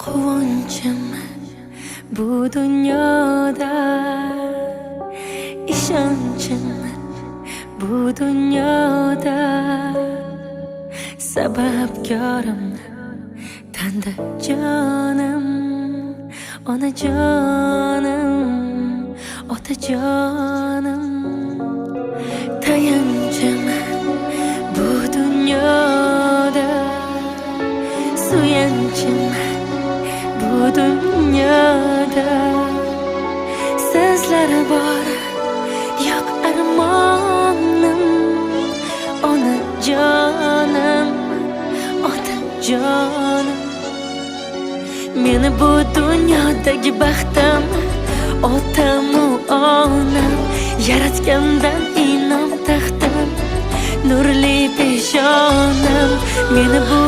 Quvonchim bu dunyoda, ishonchim bu dunyoda, sababkorim tanda jonim, onajonim, otajonim. Tayanchim bu dunyoda, suyanchim bu dunyoda, sizlar bor yo'q armonim, onajonim, otajonim. Meni bu dunyodagi baxtim otamu onam, yaratgandan inom taxtim, nurli peshonam. Meni bu